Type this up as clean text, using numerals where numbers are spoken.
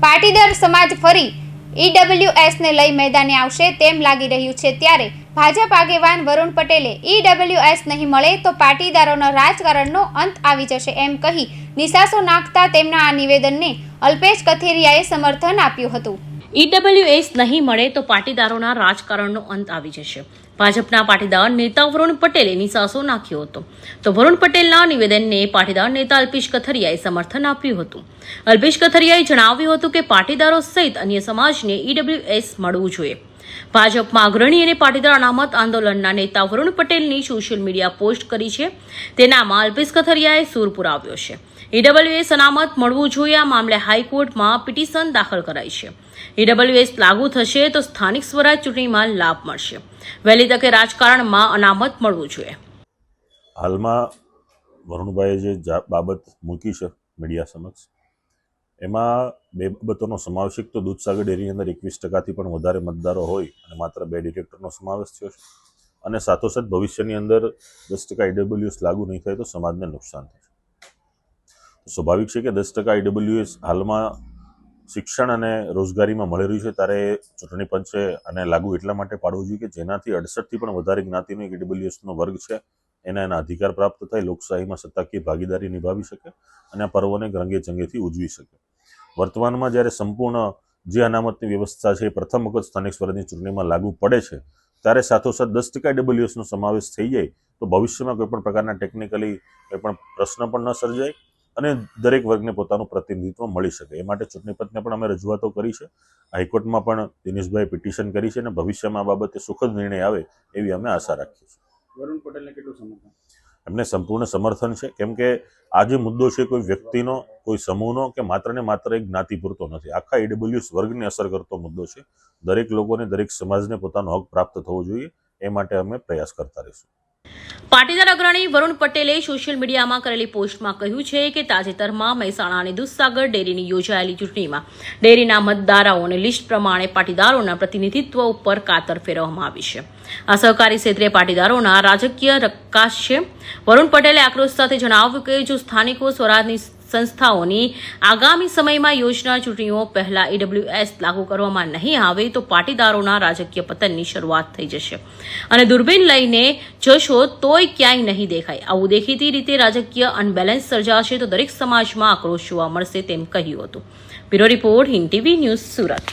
પાટીદાર સમાજ ફરી ઈડબ્લ્યુએસને લઈ મેદાને આવશે તેમ લાગી રહ્યું છે। ત્યારે ભાજપ આગેવાન વરુણ પટેલે ઈડબ્લ્યુએસ નહીં મળે તો પાટીદારોના રાજકારણનો અંત આવી જશે એમ કહી નિશાસો નાખતા તેમના આ નિવેદનને અલ્પેશ કથિરિયાએ સમર્થન આપ્યું હતું। ઈડબ્લ્યુએસ નહીં મળે તો પાટીદારોના રાજકારણનો અંત આવી જશે। ભાજપના પાટીદાર નેતા વરુણ પટેલે નિશાસો નાખ્યો હતો તો વરુણ પટેલના નિવેદનને પાટીદાર નેતા અલ્પેશ કથિરિયાએ સમર્થન આપ્યું હતું। અલ્પેશ કથિરિયાએ જણાવ્યું હતું કે પાટીદારો સહિત અન્ય સમાજને ઈડબ્લ્યુએસ મળવું જોઈએ। ભાજપમાં અગ્રણી અને પાટીદાર અનામત આંદોલનના નેતા વરુણ પટેલની સોશિયલ મીડિયા પોસ્ટ કરી છે, તેનામાં અલ્પેશ કથિરિયાએ સૂર પુરાવ્યો છે। ઈડબ્લ્યુએસ અનામત મળવું જોઈએ, આ મામલે હાઈકોર્ટમાં પિટિશન દાખલ કરાઈ છે। ઈડબ્લ્યુએસ લાગુ થશે તો સ્થાનિક સ્વરાજ ચૂંટણીમાં લાભ મળશે। વહેલી તકે રાજકારણમાં અનામત મળવું જોઈએ। હાલમાં વરુણભાઈએ જે બાબત મૂકી છે મીડિયા સમક્ષ, એમાં બે બાબતોનો સમાવેશ એક તો દૂધસાગર ડેરીની અંદર 21% પણ વધારે મતદારો હોય અને માત્ર 2 ડિરેક્ટરનો સમાવેશ થયો છે, અને સાથોસાથ ભવિષ્યની અંદર 10% ઈડબ્લ્યુએસ લાગુ નહીં થાય તો સમાજને નુકસાન થશે। સ્વાભાવિક છે કે 10% ઈડબ્લ્યુએસ હાલમાં શિક્ષણ અને રોજગારીમાં મળી રહ્યું છે, ત્યારે ચૂંટણી પંચે આને લાગુ એટલા માટે પાડવું જોઈએ કે જેનાથી 68થી પણ વધારે જ્ઞાતિનો એક ઈડબ્લ્યુએસનો વર્ગ છે એના અધિકાર પ્રાપ્ત થાય, લોકશાહીમાં સત્તાકીય ભાગીદારી નિભાવી શકે અને આ પર્વને રંગે ચંગેથી ઉજવી શકે। વર્તમાનમાં જ્યારે સંપૂર્ણ જે અનામતની વ્યવસ્થા છે એ પ્રથમ વખત સ્થાનિક સ્વરાજની ચૂંટણીમાં લાગુ પડે છે, ત્યારે સાથોસાથ 10% ઈડબ્લ્યુએસનો સમાવેશ થઈ જાય તો ભવિષ્યમાં કોઈપણ પ્રકારના ટેકનિકલી કોઈપણ પ્રશ્ન પણ ન સર્જાય અને દરેક વર્ગને પોતાનું પ્રતિનિધિત્વ મળી શકે। એ માટે ચૂંટણી પંચને પણ અમે રજૂઆતો કરી છે, હાઈકોર્ટમાં પણ દિનેશભાઈ પિટિશન કરી છે અને ભવિષ્યમાં આ બાબતે સુખદ નિર્ણય આવે એવી અમે આશા રાખીએ છીએ। વરુણ પટેલને કેટલું સમર્થન? એમને સંપૂર્ણ સમર્થન છે, કેમ કે આ જે મુદ્દો છે કોઈ વ્યક્તિનો, કોઈ સમૂહનો કે માત્ર ને માત્ર એક જ્ઞાતિ પૂરતો નથી, આખા ઈડબ્લ્યુએસ વર્ગને અસર કરતો મુદ્દો છે। દરેક લોકોને, દરેક સમાજને પોતાનો હક પ્રાપ્ત થવો જોઈએ, એ માટે અમે પ્રયાસ કરતા રહીશું। પાટીદાર અગ્રણી વરુણ પટેલે સોશિયલ મીડિયામાં કરેલી પોસ્ટમાં કહ્યું છે કે તાજેતરમાં મહેસાણા અને દૂધસાગર ડેરીની યોજાયેલી ચૂંટણીમાં ડેરીના મતદારોને લિસ્ટ પ્રમાણે પાટીદારોના પ્રતિનિધિત્વ ઉપર કાતર ફેરવવામાં આવી છે। આ સહકારી ક્ષેત્રે પાટીદારોના રાજકીય રકાશ છે। વરુણ પટેલે આક્રોશ સાથે જણાવ્યું કે જો સ્થાનિકો સ્વરાજની સંસ્થાઓની આગામી સમયમાં યોજના ચૂંટણીઓ પહેલા ઈડબ્લ્યુએસ લાગુ કરવામાં નહીં આવે તો પાટીદારોના રાજકીય પતનની શરૂઆત થઈ જશે અને દૂરબીન લઈને જશો તોય ક્યાંય નહીં દેખાય। આવું દેખીતી રીતે રાજકીય અનબેલેન્સ સર્જાશે તો દરેક સમાજમાં આક્રોશ જોવા મળશે તેમ કહ્યું હતું। Bureau report, Hind TV news, Surat.